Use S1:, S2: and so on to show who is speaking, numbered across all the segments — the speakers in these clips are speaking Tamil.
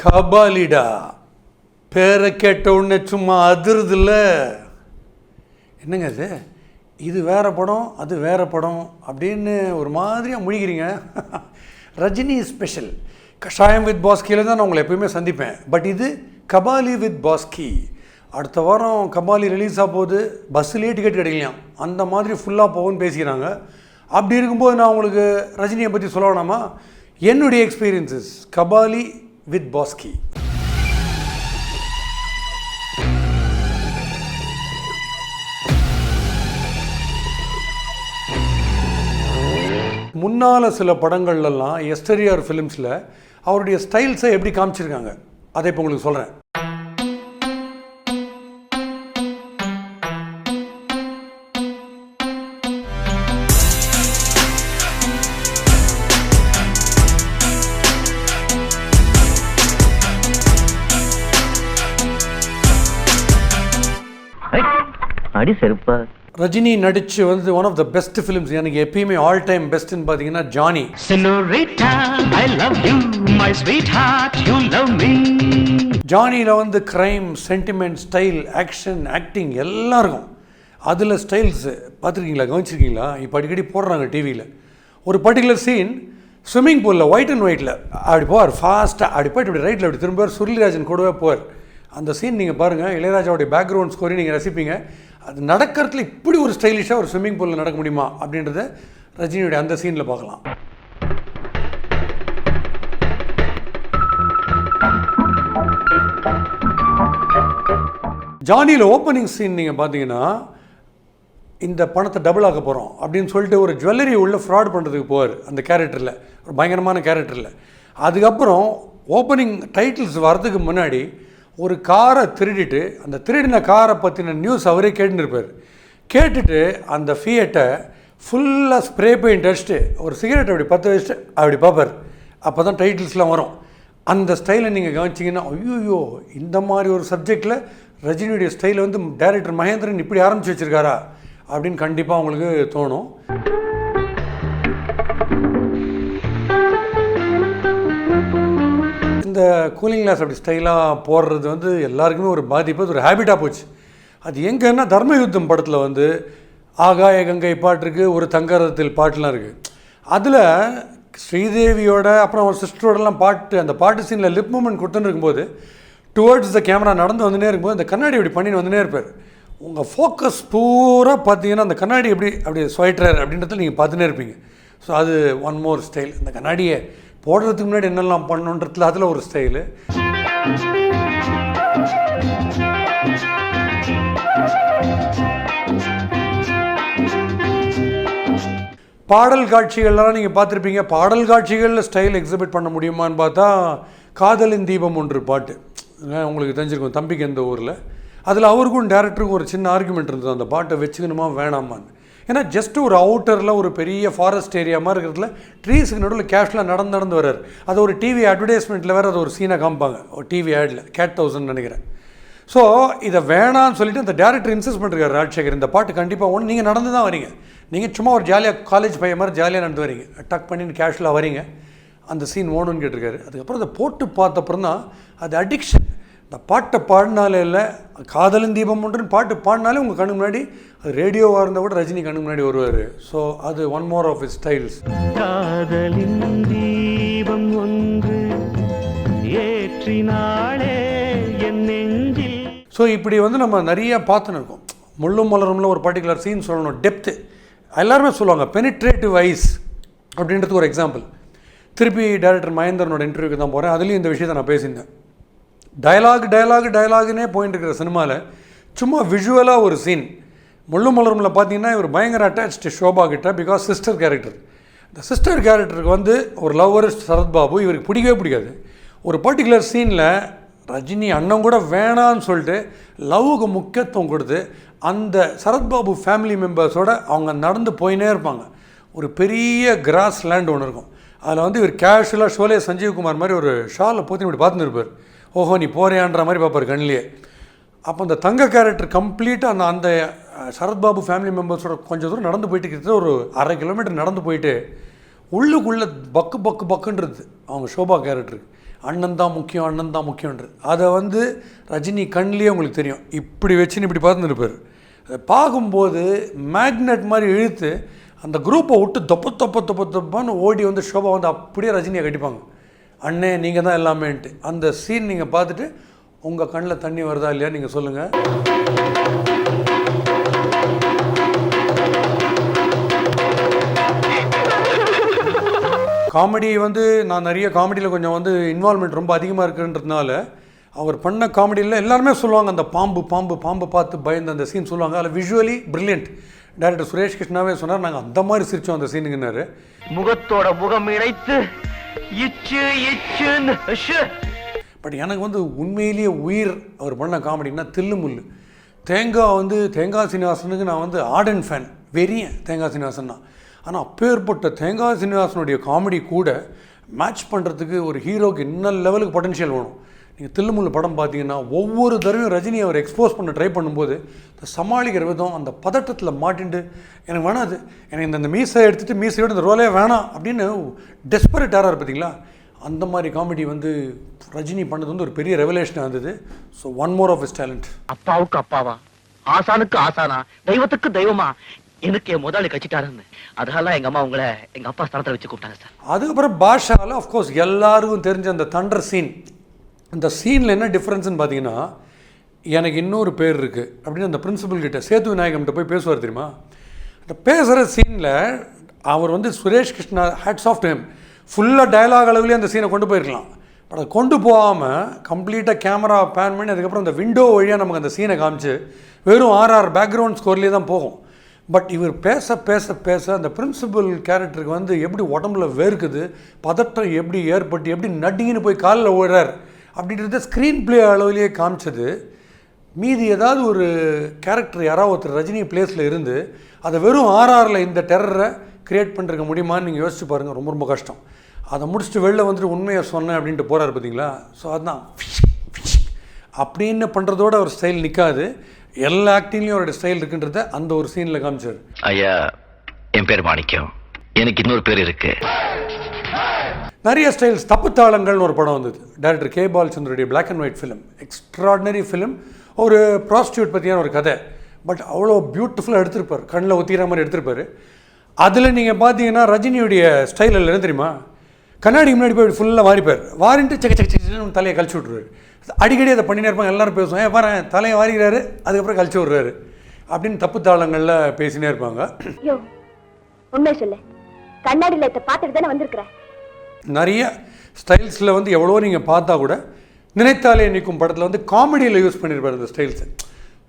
S1: கபாலிடா பேரை கேட்ட உடனே சும்மா அதிருதுல்ல. என்னங்க அது, இது வேறு படம் அது வேறு படம் அப்படின்னு ஒரு மாதிரியாக முழிக்கிறீங்க. ரஜினி ஸ்பெஷல் கஷாயம் வித் பாஸ்கியில் தான் நான் உங்களை எப்பயுமே சந்திப்பேன். பட் இது கபாலி வித் பாஸ்கி. அடுத்த வாரம் கபாலி ரிலீஸ் ஆக போகுது, பஸ்ஸுலேயே டிக்கெட் கிடைக்கலாம், அந்த மாதிரி ஃபுல்லாக போகும்னு பேசிக்கிறாங்க. அப்படி இருக்கும்போது நான் உங்களுக்கு ரஜினியை பற்றி சொல்ல வேணாமா? என்னுடைய எக்ஸ்பீரியன்ஸஸ் கபாலி வித் பாஸ்கி. முன்னால் சில படங்கள்லாம் எஸ்டெரியார் ஃபிலிம்ஸில் அவருடைய ஸ்டைல்ஸை எப்படி காமிச்சிருக்காங்க அதை இப்போ உங்களுக்கு சொல்கிறேன்.
S2: அடி செருப்பா.
S1: ரஜினி நடிச்சு வந்து one of the best films, எனக்கு எப்பயுமே ஆல் டைம் பெஸ்ட்னு பார்த்தீங்கன்னா ஜானி. ஜானியில் வந்து crime, sentiment, style, action, acting எல்லாம் இருக்கும். அதில் ஸ்டைல்ஸு பார்த்துருக்கீங்களா, கவனிச்சிருக்கீங்களா? இப்போ அடிக்கடி போடுறாங்க டிவியில். ஒரு பர்டிகுலர் சீன் ஸ்விம்மிங் பூலில் ஒயிட் அண்ட் ஒயிட்டில் அப்படி போவார் ஃபாஸ்ட்டாக, அப்படி போய்ட்டு அப்படி ரைட்டில் அப்படி திரும்புவார், சுருளிராஜன் கூடவே போவார். அந்த சீன் நீங்கள் பாருங்கள், இளையராஜாவுடைய பேக்ரவுண்ட் ஸ்கோரி நீங்கள் ரசிப்பீங்க. அது நடக்கிறதுல இப்படி ஒரு ஸ்டைலிஷாக ஒரு ஸ்விம்மிங் பூலில் நடக்க முடியுமா அப்படின்றத ரஜினியுடைய அந்த சீனில் பார்க்கலாம். ஜானியில் ஓப்பனிங் சீன் நீங்கள் பார்த்தீங்கன்னா, இந்த பணத்தை டபுள் ஆக்க போகிறோம் அப்படின்னு சொல்லிட்டு ஒரு ஜுவல்லரி உள்ள ஃப்ராட் பண்ணுறதுக்கு போவார் அந்த கேரக்டரில், ஒரு பயங்கரமான கேரக்டரில். அதுக்கப்புறம் ஓப்பனிங் டைட்டில்ஸ் வர்றதுக்கு முன்னாடி ஒரு காரை திருடிட்டு, அந்த திருடின காரை பற்றின நியூஸ் அவரே கேட்டுன்னு இருப்பார். கேட்டுட்டு அந்த ஃபியட்டை ஃபுல்லாக ஸ்ப்ரே பெயிண்ட் அடிச்சுட்டு ஒரு சிகரெட் அப்படி பற்ற வச்சுட்டு அப்படி பார்ப்பார். அப்போ தான் டைட்டில்ஸ்லாம் வரும். அந்த ஸ்டைலை நீங்கள் கவனிச்சிங்கன்னா, ஐயோ இந்த மாதிரி ஒரு சப்ஜெக்டில் ரஜினியுடைய ஸ்டைலை வந்து டைரக்டர் மகேந்திரன் இப்படி ஆரம்பித்து வச்சுருக்காரா அப்படின்னு கண்டிப்பாக உங்களுக்கு தோணும். இந்த கூலிங் கிளாஸ் அப்படி ஸ்டைலாக போடுறது வந்து எல்லாருக்குமே ஒரு பாதிப்பு, ஒரு ஹேபிட்டாக போச்சு. அது எங்கன்னா தர்மயுத்தம் படத்தில் வந்து ஆகாய கங்கை பாட்டு இருக்குது, ஒரு தங்கரத்தில் பாட்டுலாம் இருக்குது. அதில் ஸ்ரீதேவியோட அப்புறம் ஒரு சிஸ்டரோடலாம் பாட்டு, அந்த பாட்டு சீனில் லிப் மூமெண்ட் கொடுத்துன்னு இருக்கும்போது டுவர்ட்ஸ் த கேமரா நடந்து வந்துனே இருக்கும்போது அந்த கண்ணாடி அப்படி பண்ணின்னு வந்துனே இருப்பார். உங்கள் ஃபோக்கஸ் பூரா பார்த்தீங்கன்னா அந்த கண்ணாடி அப்படி ஸ்வைட்டர் அப்படின்றத நீங்கள் பார்த்துனே இருப்பீங்க. ஸோ அது ஒன் மோர் ஸ்டைல். அந்த கண்ணாடியை போடுறதுக்கு முன்னாடி என்னெல்லாம் பண்ணணுன்றதுல அதில் ஒரு ஸ்டைலு. பாடல் காட்சிகள்லாம் நீங்கள் பார்த்துருப்பீங்க. பாடல் காட்சிகளில் ஸ்டைல் எக்ஸிபிட் பண்ண முடியுமான்னு பார்த்தா காதலின் தீபம் ஒன்று பாட்டு உங்களுக்கு தெரிஞ்சிருக்கும், தம்பிக்கு எந்த ஊரில். அதில் அவருக்கும் டேரக்டருக்கும் ஒரு சின்ன ஆர்குமெண்ட் இருந்தது, அந்த பாட்டை வச்சுக்கணுமா வேணாமான்னு. ஏன்னா ஜஸ்ட் ஒரு அவுட்டரில் ஒரு பெரிய ஃபாரஸ்ட் ஏரியா மாதிரி இருக்கிறதுல ட்ரீஸுக்கு நடுவில் கேஷ்லாம் நடந்து வர்றார். அது ஒரு டிவி அட்வர்டைஸ்மெண்ட்டில் வேறு அது ஒரு சீனை காமிப்பாங்க, ஒரு டிவி ஆடில், கேட் 1000 நினைக்கிறேன். ஸோ இதை வேணான்னு சொல்லிவிட்டு அந்த டேரக்டர் இன்சிஸ்ட் பண்ணுறாரு ராஜசேகர், இந்த பாட்டு கண்டிப்பாக ஒன்று நீங்கள் நடந்து தான் வரீங்க, நீங்கள் சும்மா ஒரு ஜாலியாக காலேஜ் பையன் மாதிரி ஜாலியாக நடந்து வரீங்க, டக் பண்ணின்னு கேஷுவலாக வரீங்க, அந்த சீன் ஓணுன்னு கேட்டிருக்காரு. அதுக்கப்புறம் அதை போட்டு பார்த்தப்பறம் தான் அது அடிக்ஷன். இந்த பாட்டை பாடினாலே இல்லை, காதலின் தீபம் ஒன்றுன்னு பாட்டு பாடினாலே உங்கள் கண்ணு முன்னாடி, அது ரேடியோவாக இருந்தால் கூட ரஜினி கண்ணு முன்னாடி வருவார். ஸோ அது one more of his styles.
S3: காதலின் தீபம் ஒன்று ஏற்றினாளே என் நெஞ்சில்.
S1: ஸோ இப்படி வந்து நம்ம நிறைய பார்த்துன்னு இருக்கோம். முள்ளும் மலரும்ல ஒரு பர்டிகுலர் சீன் சொல்லணும், டெப்த்து. எல்லாருமே சொல்லுவாங்க பெனிட்ரேட்டிவ் ஐஸ் அப்படின்றதுக்கு ஒரு எக்ஸாம்பிள். திருப்பி டைரக்டர் மகேந்திரனோட இன்டர்வியூக்கு தான் போகிறேன், அதுலேயும் இந்த விஷயத்தை நான் பேசியிருந்தேன். டயலாகுனே போயிட்டு இருக்கிற சினிமாவில் சும்மா விஷுவலாக ஒரு சீன். முள்ளு மலரும்ல பார்த்தீங்கன்னா இவர் பயங்கர அட்டாச்டு ஷோபா கிட்ட, பிகாஸ் சிஸ்டர் கேரக்டர். இந்த சிஸ்டர் கேரக்டருக்கு வந்து ஒரு லவ்வர் சரத்பாபு இவருக்கு பிடிக்கவே பிடிக்காது. ஒரு பர்டிகுலர் சீனில் ரஜினி அண்ணன் கூட வேணான்னு சொல்லிட்டு லவ்வுக்கு முக்கியத்துவம் கொடுத்து அந்த சரத்பாபு ஃபேமிலி மெம்பர்ஸோடு அவங்க நடந்து போயினே இருப்பாங்க. ஒரு பெரிய கிராஸ் லேண்ட் ஒன்று இருக்கும், அதில் வந்து இவர் கேஷுவலாக ஷோலே சஞ்சீவ்குமார் மாதிரி ஒரு ஷாலை போற்றி இப்படி பார்த்துன்னு இருப்பார். ஓஹோ நீ போறியான்ற மாதிரி பார்ப்பார் கண்ணிலே. அப்போ அந்த தங்க கேரக்டர் கம்ப்ளீட்டாக அந்த சரத்பாபு ஃபேமிலி மெம்பர்ஸோட கொஞ்சம் தூரம் நடந்து போயிட்டு கிட்டத்தட்ட ஒரு 1/2 கிலோமீட்டர் நடந்து போயிட்டு உள்ளுக்குள்ளே பக்குன்றது அவங்க ஷோபா கேரக்டருக்கு. அண்ணன் தான் முக்கியம், அண்ணன் தான் முக்கியன்றது. அதை வந்து ரஜினி கண்லேயே உங்களுக்கு தெரியும், இப்படி வச்சுன்னு இப்படி பார்த்துருப்பார். அதை பார்க்கும்போது மேக்னெட் மாதிரி இழுத்து அந்த குரூப்பை விட்டு தொப்பான்னு ஓடி வந்து ஷோபா வந்து அப்படியே ரஜினியை கட்டிப்பாங்க. அண்ணே நீங்கள் தான் எல்லாமேன்ட்டு. அந்த சீன் நீங்கள் பார்த்துட்டு உங்கள் கண்ணில் தண்ணி வருதா இல்லையா நீங்கள் சொல்லுங்கள். காமெடி வந்து நான் நிறைய காமெடியில் கொஞ்சம் வந்து இன்வால்மெண்ட் ரொம்ப அதிகமாக இருக்குன்றதுனால அவர் பண்ண காமெடியில் எல்லாருமே சொல்லுவாங்க அந்த பாம்பு பார்த்து பயந்து அந்த சீன் சொல்லுவாங்க. அதில் விஷுவலி பிரில்லியன்ட். டைரக்டர் சுரேஷ் கிருஷ்ணாவே சொன்னார், நாங்கள் அந்த மாதிரி சிரித்தோம் அந்த சீனுக்குன்னாரு.
S2: முகத்தோட முகம் இழைத்து
S1: பட் எனக்கு வந்து உண்மையிலேயே உயிர் அவர் பண்ண காமெடின்னா தில்லுமுல்லு. தேங்காய் சீனிவாசனுக்கு நான் வந்து ஆர்டன் ஃபேன், வெறியன் தேங்காய் சீனிவாசன் தான். ஆனால் அப்பேற்பட்ட தேங்காய் சீனிவாசனுடைய காமெடி கூட மேட்ச் பண்ணுறதுக்கு ஒரு ஹீரோக்கு என்ன லெவலுக்கு பொட்டன்ஷியல் வேணும். நீங்கள் தில்லுமுல்லு படம் பார்த்தீங்கன்னா ஒவ்வொரு தடவையும் ரஜினி அவர் எக்ஸ்போஸ் பண்ண ட்ரை பண்ணும்போது இந்த சமாளிக்கிற விதம், அந்த பதட்டத்தில் மாட்டின்ட்டு எனக்கு வேணாது, எனக்கு இந்த மீசை எடுத்துகிட்டு மீசையோட இந்த ரோலே வேணாம் அப்படின்னு டெஸ்பரேட் ஆறார் பார்த்தீங்களா. அந்த மாதிரி காமெடி வந்து ரஜினி பண்ணது வந்து ஒரு பெரிய ரெவலேஷனாக இருந்தது. So one more of his talent.
S2: அப்பாவுக்கு அப்பாவா, ஆசானுக்கு ஆசானா, தெய்வத்துக்கு தெய்வமா, எனக்கு என் முதலாளி கட்சிட்டாருன்னு. அதனால எங்க அம்மா உங்களை எங்க அப்பா ஸ்தானத்தை வச்சு கூப்பிட்டாங்க சார்.
S1: அதுக்கப்புறம் பாஷாவில் ஆஃப்கோர்ஸ் எல்லாருக்கும் தெரிஞ்ச அந்த தண்டர் சீன். அந்த சீனில் என்ன டிஃப்ரென்ஸ்னு பார்த்தீங்கன்னா, எனக்கு இன்னொரு பேர் இருக்குது அப்படின்னு அந்த பிரின்சிபல் கிட்ட சேது விநாயகம்கிட்ட போய் பேசுவார் தெரியுமா. அந்த பேசுகிற சீனில் அவர் வந்து Suresh Krishna hats off time ஃபுல்லாக டயலாக் அளவுலேயே அந்த சீனை கொண்டு போயிருக்கலாம். பட் அதை கொண்டு போகாமல் கம்ப்ளீட்டாக கேமரா பேன் பண்ணி அதுக்கப்புறம் அந்த விண்டோ வழியாக நமக்கு அந்த சீனை காமிச்சு வெறும் ஆர்ஆர் பேக்ரவுண்ட் ஸ்கோர்லேயே தான் போகும். பட் இவர் பேச அந்த பிரின்சிபல் கேரக்டருக்கு வந்து எப்படி உடம்புல வேர்க்குது, பதட்டம் எப்படி ஏற்பட்டு எப்படி நட்டிங்கன்னு போய் காலில் ஓடுறார் அப்படின்றத ஸ்க்ரீன் பிளே அளவுலேயே காமிச்சது. மீதி ஏதாவது ஒரு கேரக்டர் யாராவது ஒருத்தர் ரஜினி பிளேஸில் இருந்து அதை வெறும் ஆர்ஆரில் இந்த டெரரை க்ரியேட் பண்ணுறக்க முடியுமான்னு நீங்கள் யோசிச்சு பாருங்கள். ரொம்ப ரொம்ப கஷ்டம். அதை முடிச்சுட்டு வெளில வந்துட்டு உண்மையை சொன்னேன் அப்படின்ட்டு போகிறார் பார்த்தீங்களா. ஸோ அதுதான் அப்படின்னு பண்ணுறதோட ஒரு ஸ்டைல் நிற்காது. எல்லா ஆக்டிங்லேயும் அவருடைய ஸ்டைல் இருக்குன்றத அந்த ஒரு சீனில் காமிச்சார்.
S2: ஐயா, என் பேர் மாணிக்கம், எனக்கு இன்னொரு பேர் இருக்கு.
S1: நிறைய ஸ்டைல்ஸ். தப்புத்தாளங்கள்னு ஒரு படம் வந்தது, டைரக்டர் கே பாலச்சந்தருடைய black and white film. Extraordinary film. ஒரு ப்ராஸ்டியூட் பற்றியான ஒரு கதை. பட் அவ்வளோ பியூட்டிஃபுல்லாக எடுத்திருப்பார், கண்ணில் ஒத்திக்கிற மாதிரி எடுத்திருப்பார். அதில் நீங்கள் பார்த்தீங்கன்னா ரஜினியுடைய ஸ்டைல் என்ன தெரியுமா, கண்ணாடி முன்னாடி போய் ஃபுல்லாக வாரிப்பார், வாரின்ட்டு செக்க தலையை கழிச்சு விட்ருவார். அடிக்கடி அதை பண்ணினே இருப்பாங்க. எல்லோரும் பேசுவாங்க, ஏன் பாரு தலையை வாரிக்கிறாரு அதுக்கப்புறம் கழிச்சு விட்றாரு அப்படின்னு தப்பு தாளங்களில் பேசினே இருப்பாங்க.
S4: உண்மை சொல்லு, கண்ணாடியில் இதை பார்த்துட்டு தானே வந்திருக்கிறேன்.
S1: நிறைய ஸ்டைல்ஸில் வந்து எவ்வளோ நீங்கள் பார்த்தா கூட நினைத்தாலே நிற்கும் படத்தில் வந்து காமெடியில் யூஸ் பண்ணியிருப்பார் இந்த ஸ்டைல்ஸு.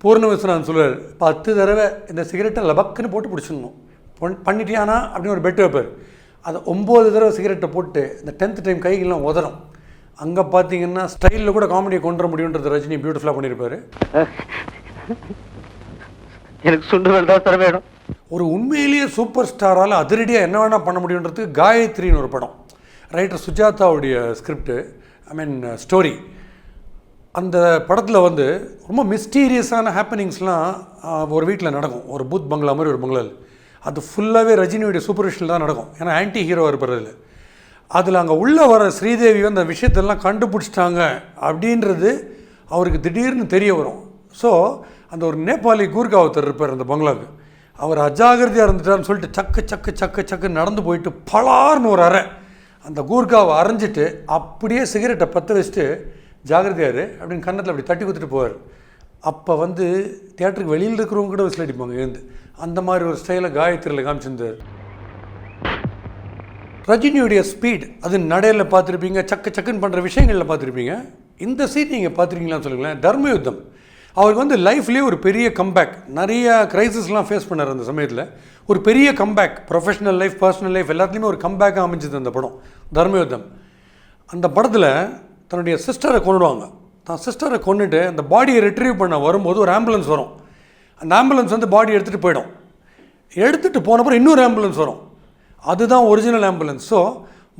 S1: பூர்ண விஸ்வநாதன் சொல்லுவார், 10 தடவை இந்த சிகரெட்டை லபக்குன்னு போட்டு பிடிச்சிடணும், பண்ணிட்டியானா அப்படின்னு ஒரு பெட்டு வைப்பார். அதை 9 தடவை சிகரெட்டை போட்டு இந்த 10th டைம் கைகள்லாம் உதறும். அங்கே பார்த்தீங்கன்னா ஸ்டைலில் கூட காமெடியை கொண்டு வர முடியுன்றது ரஜினி பியூட்டிஃபுல்லாக பண்ணியிருப்பார்.
S2: எனக்கு சுண்டு தான் தர வேணும்.
S1: ஒரு உண்மையிலேயே சூப்பர் ஸ்டாரால் அதிரடியாக என்ன வேணால் பண்ண முடியுன்றதுக்கு காயத்ரின்னு ஒரு படம், ரைட்டர் சுஜாதாவுடைய ஸ்கிரிப்டு, ஸ்டோரி. அந்த படத்தில் வந்து ரொம்ப மிஸ்டீரியஸான ஹேப்பனிங்ஸ்லாம் ஒரு வீட்டில் நடக்கும், ஒரு பூத் பங்களா மாதிரி ஒரு பங்களாவில். அது ஃபுல்லாகவே ரஜினியுடைய சூப்பர்விஷனில் தான் நடக்கும். ஏன்னா ஆன்டி ஹீரோ இருப்பார் அதில் அங்கே உள்ளே வர ஸ்ரீதேவி அந்த விஷயத்தெல்லாம் கண்டுபிடிச்சிட்டாங்க அப்படின்றது அவருக்கு திடீர்னு தெரிய வரும். ஸோ அந்த ஒரு நேபாளி கூர்கா ஒருத்தர் இருப்பார் அந்த பங்களாவுக்கு, அவர் அஜாகிரதையாக இருந்துட்டார்னு சொல்லிட்டு சக்கு நடந்து போயிட்டு பலார்னு ஒரு அறை அந்த கூர்காவை அரைஞ்சிட்டு அப்படியே சிகரெட்டை பற்ற வச்சுட்டு ஜாகிரதையார் அப்படின்னு கன்னத்தில் அப்படி தட்டி கொடுத்துட்டு போவார். அப்போ வந்து தியேட்டருக்கு வெளியில் இருக்கிறவங்க கூட விசில் அடிப்பாங்க எழுந்து. அந்த மாதிரி ஒரு ஸ்டைலை காயத்ரியில் காமிச்சிருந்தார். ரஜினியுடைய ஸ்பீட் அது நடையில் பார்த்துருப்பீங்க, சக்குன்னு பண்ணுற விஷயங்களில் பார்த்துருப்பீங்க. இந்த சீட் நீங்கள் பார்த்துருக்கீங்களான்னு சொல்லுங்களேன். தர்மயுத்தம் அவருக்கு வந்து லைஃப்லேயே ஒரு பெரிய கம்பேக். நிறைய க்ரைசிஸ்லாம் ஃபேஸ் பண்ணார் அந்த சமயத்தில். ஒரு பெரிய comeback, professional life personal life எல்லாத்துலேயுமே ஒரு கம்பேக்காக அமைஞ்சது அந்த படம் தர்மயுத்தம். அந்த படத்தில் தன்னுடைய சிஸ்டரை கொண்டுடுவாங்க. தான் சிஸ்டரை கொண்டுட்டு அந்த பாடியை ரிட்ரீவ் பண்ண வரும்போது ஒரு ஆம்புலன்ஸ் வரும். அந்த ஆம்புலன்ஸ் வந்து பாடி எடுத்துகிட்டு போயிடும். எடுத்துகிட்டு போனப்பறம் இன்னொரு ஆம்புலன்ஸ் வரும், அதுதான் ஒரிஜினல் ஆம்புலன்ஸ். ஸோ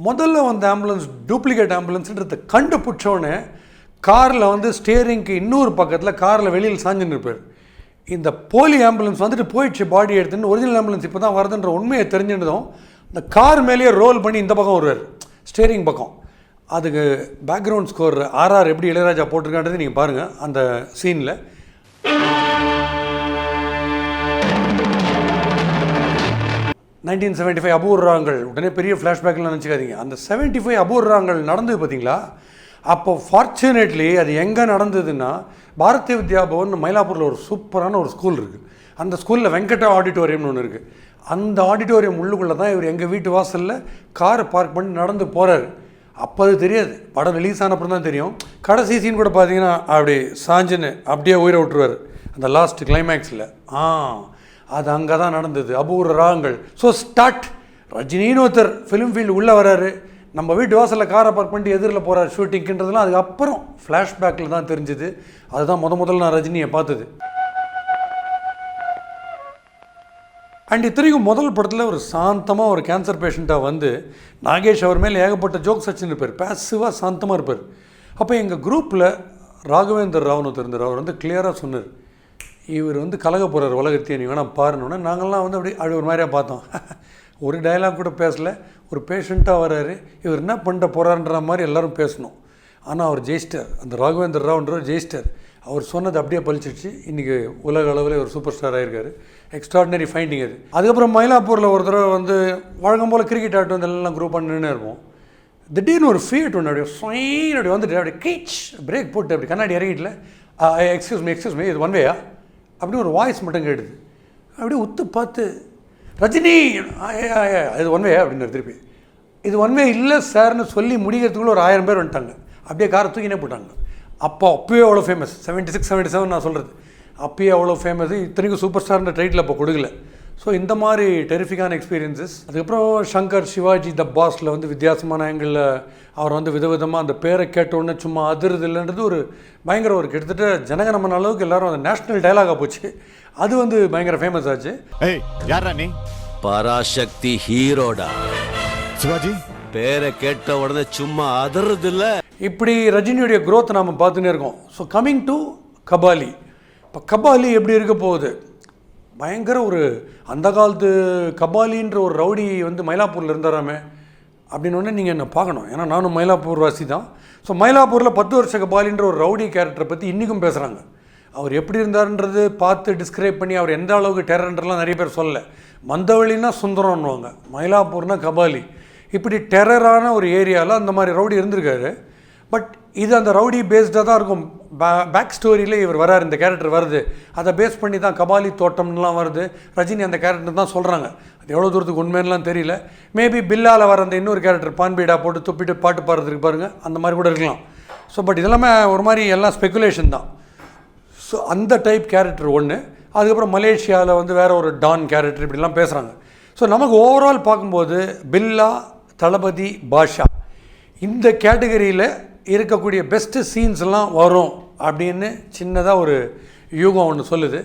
S1: முதல்ல வந்த ஆம்புலன்ஸ் டூப்ளிகேட் ஆம்புலன்ஸுன்றதை கண்டுபிடிச்சோன்னே காரில் வந்து ஸ்டியரிங்க்கு இன்னொரு பக்கத்தில் காரில் வெளியில் சாஞ்சுன்னு இருப்பார். இந்த போலி ஆம்புலன்ஸ் வந்துட்டு போயிடுச்சு பாடி எடுத்துன்னு, ஒரிஜினல் ஆம்புலன்ஸ் இப்போ தான் வருதுன்ற உண்மையை தெரிஞ்சிருந்ததும் இந்த கார் மேலேயே ரோல் பண்ணி இந்த பக்கம் வருவார், ஸ்டியரிங் பக்கம். அதுக்கு பேக்ரவுண்ட் ஸ்கோர் ஆர்ஆர் எப்படி இளையராஜா போட்டிருக்கான்றது நீங்கள் பாருங்கள் அந்த சீனில். (1975) அபூர்வங்கள் உடனே பெரிய ஃப்ளாஷ்பேக்லாம் நினச்சிக்காதீங்க. அந்த 75 அபூர்வங்கள் நடந்தது பார்த்தீங்களா? அப்போ ஃபார்ச்சுனேட்லி அது எங்கே நடந்ததுன்னா, பாரதிய வித்யா பவன் மயிலாப்பூரில் ஒரு சூப்பரான ஒரு ஸ்கூல் இருக்குது. அந்த ஸ்கூலில் வெங்கடா ஆடிட்டோரியம்னு ஒன்று இருக்குது. அந்த ஆடிட்டோரியம் உள்ளுக்குள்ளே தான் இவர் எங்கள் வீட்டு வாசலில் காரை பார்க் பண்ணி நடந்து போகிறாரு. அப்போ அது தெரியாது, படம் ரிலீஸ் ஆனப்பறம் தான் தெரியும். கடைசி சீன் கூட பார்த்தீங்கன்னா அப்படி சாஞ்சின்னு அப்படியே உயிரை விட்டுருவார் அந்த லாஸ்ட் கிளைமேக்ஸில். அது அங்கே தான் நடந்தது, அபூர்வ ராகங்கள். ஸோ ஸ்டார்ட் ரஜினின்னு ஒருத்தர் ஃபிலிம் ஃபீல்டு உள்ளே வராரு, நம்ம வீட்டு வாசலில் காரை பார்க் பண்ணிட்டு எதிரில் போகிறார் ஷூட்டிங்ன்றதுலாம் அதுக்கப்புறம் ஃப்ளாஷ்பேக்கில் தான் தெரிஞ்சுது. அதுதான் முதல்ல நான் ரஜினியை பார்த்தது. அண்ட் இத்தனைக்கும் முதல் படத்தில் ஒரு சாந்தமாக ஒரு கேன்சர் பேஷண்ட்டாக வந்து நாகேஷ் அவர் மேலே ஏகப்பட்ட ஜோக்ஸ் வச்சுன்னு இருப்பார், பேசிவாக சாந்தமாக இருப்பார். அப்போ எங்கள் குரூப்பில் ராகவேந்தர் ராவ்னு இருந்தார். அவர் வந்து கிளியராக சொன்னார், இவர் வந்து கலக போகிறார் உலகத்தையே, நீ வேணால் பாருன்னொன்னே நாங்கள்லாம் வந்து அப்படி ஒரு மாதிரியாக பார்த்தோம். ஒரு டயலாக் கூட பேசலை, ஒரு பேஷண்ட்டாக வர்றாரு, இவர் என்ன பண்ணிட்ட போகிறாருன்ற மாதிரி எல்லோரும் பேசணும். ஆனால் அவர் ஜெயிஸ்டர், அந்த ராகவேந்தர் ராவ்ன்ற ஜெயிஸ்டர். அவர் சொன்னது அப்படியே பழிச்சிடுச்சு. இன்றைக்கி உலக அளவில் ஒரு சூப்பர் ஸ்டார் ஆகிருக்காரு. எக்ஸ்ட்ராடினரி ஃபைண்டிங் அது. அதுக்கப்புறம் மயிலாப்பூரில் ஒரு தடவை வந்து வழக்கம் போல் கிரிக்கெட் ஆட்டு வந்து எல்லாம் குரூப் பண்ணின்னு இருப்போம். திடீர்னு ஒரு ஃபீட் ஒன்று அப்படியே ஸ்வைன் அப்படி வந்துட்டு அப்படியே கீச் பிரேக் போட்டு அப்படி கண்ணாடி இறங்கிட்டல, எக்ஸ்கியூஸ் மீ இது ஒன் வேயா அப்படின்னு ஒரு வாய்ஸ் மட்டும் கேட்டுது. அப்படியே உத்து பார்த்து ரஜினி இது ஒன் வேயா அப்படின்னு திருப்பி, இது ஒன் வே இல்லை சார்னு சொல்லி முடிக்கிறதுக்குள்ளே ஒரு 1000 பேர் வந்துட்டாங்க. அப்படியே காரை தூக்கினே போட்டாங்க. அப்போயே அவ்வளோ ஃபேமஸ், 76, 77 நான் சொல்கிறது, அப்பயே அவ்வளோ ஃபேமஸ். இத்தனைக்கும் சூப்பர் ஸ்டார்ன்ற டைட்டில் அப்போ கொடுக்கல. ஸோ இந்த மாதிரி டெரிஃபிக்கான எக்ஸ்பீரியன்ஸஸ். அதுக்கப்புறம் சங்கர் சிவாஜி த பாஸில் வந்து வித்தியாசமான ஆங்கிளில் அவர் வந்து விதவிதமாக அந்த பேரை கேட்டோன்னே சும்மா அதிர்றது இல்லைன்றது ஒரு பயங்கர ஒரு கிட்டத்தட்ட ஜனகணமன அளவுக்கு எல்லாரும் அந்த நேஷ்னல் டைலாகாக போச்சு. அது வந்து பயங்கர ஃபேமஸ் ஆச்சு.
S5: யாரா நீ? பராசக்தி ஹீரோடா. சிவாஜி பேரை கேட்ட உடனே சும்மா அதிர்றது இல்லை.
S1: இப்படி ரஜினியுடைய க்ரோத் நாம் பார்த்துன்னே இருக்கோம். So coming to Kabali. இப்போ கபாலி எப்படி இருக்க போகுது? பயங்கர ஒரு அந்த காலத்து கபாலின்ற ஒரு ரவுடி வந்து மயிலாப்பூரில் இருந்தாராமே அப்படின்னு நீங்கள் என்ன பார்க்கணும். ஏன்னா நானும் மயிலாப்பூர் வாசி தான். ஸோ மயிலாப்பூரில் 10 வருஷ கபாலின்ற ஒரு ரவுடி கேரக்டரை பற்றி இன்றைக்கும் பேசுகிறாங்க. அவர் எப்படி இருந்தாருன்றது பார்த்து டிஸ்கிரைப் பண்ணி அவர் எந்த அளவுக்கு டெரர்ன்றலாம் நிறைய பேர் சொல்லலை. மந்தவெளின்னா சுந்தரம்னுவாங்க, மயிலாப்பூர்னா கபாலி. இப்படி டெரரான ஒரு ஏரியாவில் அந்த மாதிரி ரவுடி இருந்திருக்காரு. பட் இது அந்த ரவுடி பேஸ்டாக தான் இருக்கும். பேக் ஸ்டோரியில் இவர் வரார், இந்த கேரக்டர் வருது, அதை பேஸ் பண்ணி தான் கபாலி தோட்டம்லாம் வருது. ரஜினி அந்த கேரக்டர் தான் சொல்கிறாங்க. அது எவ்வளோ தூரத்துக்கு உண்மையெல்லாம் தெரியல. மேபி பில்லால் வர அந்த இன்னொரு கேரக்டர் பான்பீடா போட்டு துப்பிட்டு பாட்டு பாடுறதுக்கு பாருங்கள், அந்த மாதிரி கூட இருக்கலாம். ஸோ பட் இதெல்லாமே ஒரு மாதிரி எல்லாம் ஸ்பெக்குலேஷன் தான். ஸோ அந்த டைப் கேரக்டர் ஒன்று. அதுக்கப்புறம் மலேசியாவில் வந்து வேறு ஒரு டான் கேரக்டர் இப்படிலாம் பேசுகிறாங்க. ஸோ நமக்கு ஓவரால் பார்க்கும்போது பில்லா, தளபதி, பாஷா இந்த கேட்டகரியில் இருக்கக்கூடிய பெஸ்ட்டு சீன்ஸ்லாம் வரும் அப்படின்னு சின்னதாக ஒரு யூகம் ஒன்று சொல்லுது.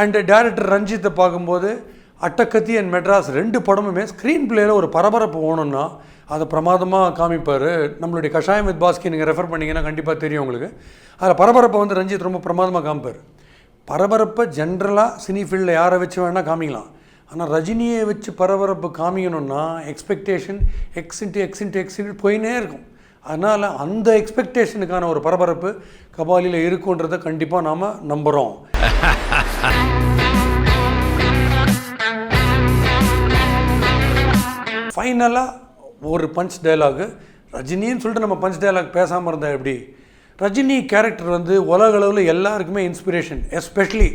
S1: அண்டு டைரக்டர் ரஞ்சித்தை பார்க்கும்போது அட்டகத்தி அண்ட் மெட்ராஸ் 2 படமுமே ஸ்க்ரீன் பிளேயில் ஒரு பரபரப்பு ஓணும்னா அதை பிரமாதமாக காமிப்பார். நம்மளுடைய கஷாயம் வித் பாஸ்கி நீங்கள் ரெஃபர் பண்ணிங்கன்னா கண்டிப்பாக தெரியும் உங்களுக்கு. அதில் பரபரப்பை வந்து ரஞ்சித் ரொம்ப பிரமாதமாக காமிப்பார். பரபரப்பை ஜென்ரலாக சினி ஃபீல்டில் யாரை வச்சு வேணால் காமிக்கலாம். ஆனால் ரஜினியை வச்சு பரபரப்பு காமிக்கணுன்னா எக்ஸ்பெக்டேஷன் எக்ஸ் போயினே இருக்கும். அதனால் அந்த எக்ஸ்பெக்டேஷனுக்கான ஒரு பரபரப்பு கபாலியில் இருக்குன்றதை கண்டிப்பாக நாம் நம்புகிறோம். ஃபைனலாக ஒரு பஞ்ச் டைலாகு ரஜினின்னு சொல்லிட்டு நம்ம பஞ்ச் டைலாக் பேசாமல் இருந்தால் எப்படி? ரஜினி கேரக்டர் வந்து உலக அளவில் எல்லாருக்குமே இன்ஸ்பிரேஷன். எஸ்பெஷலி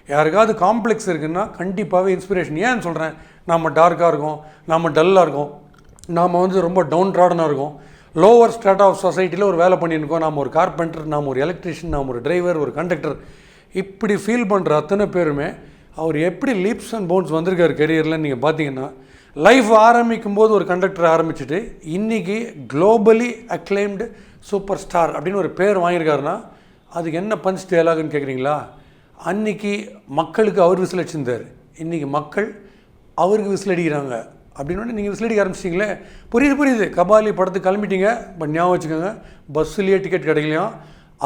S1: யாருக்காவது காம்ப்ளெக்ஸ் இருக்குன்னா கண்டிப்பாகவே இன்ஸ்பிரேஷன். ஏன்னு சொல்கிறேன், நாம் டார்க்காக இருக்கோம், நாம் டல்லாக இருக்கோம், நாம் வந்து ரொம்ப டவுன் ட்ராடனாக இருக்கோம், லோவர் ஸ்ட்ராட் ஆஃப் சொசைட்டியில் ஒரு வேலை பண்ணியிருக்கோம், நாம் ஒரு கார்பெண்டர், நாம் ஒரு எலக்ட்ரிஷியன், நாம் ஒரு டிரைவர், ஒரு கண்டக்டர், இப்படி ஃபீல் பண்ணுற அத்தனை பேருமே அவர் எப்படி லீப்ஸ் அண்ட் பவுன்ஸ் வந்திருக்கார் கெரியரில் நீங்கள் பார்த்தீங்கன்னா, லைஃப் ஆரம்பிக்கும் போது ஒரு கண்டக்டர் ஆரம்பிச்சுட்டு இன்றைக்கி குளோபலி அக்ளைம்டு சூப்பர் ஸ்டார் அப்படின்னு ஒரு பேர் வாங்கியிருக்காருன்னா அதுக்கு என்ன பஞ்ச் டயலாகுன்னு கேட்குறீங்களா? அன்றைக்கி மக்களுக்கு அவர் விசில் அடிச்சிருந்தார், இன்றைக்கி மக்கள் அவருக்கு விசில் அடிக்கிறாங்க அப்படின்னு நீங்கள் விசில் அடிக்க ஆரம்பிச்சிட்டிங்களே. புரியுது. கபாலி படத்துக்கு கிளம்பிட்டீங்க. பட் ஞாபகம் வச்சுக்கோங்க, பஸ்ஸுலேயே டிக்கெட் கிடைக்கலையும்.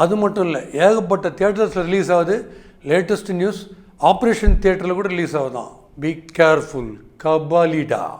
S1: அது மட்டும் இல்லை, ஏகப்பட்ட தியேட்டர்ஸில் ரிலீஸ் ஆகுது. லேட்டஸ்ட் நியூஸ் ஆப்ரேஷன் தியேட்டரில் கூட ரிலீஸ் ஆகுதான். Be careful. கபாலிடா.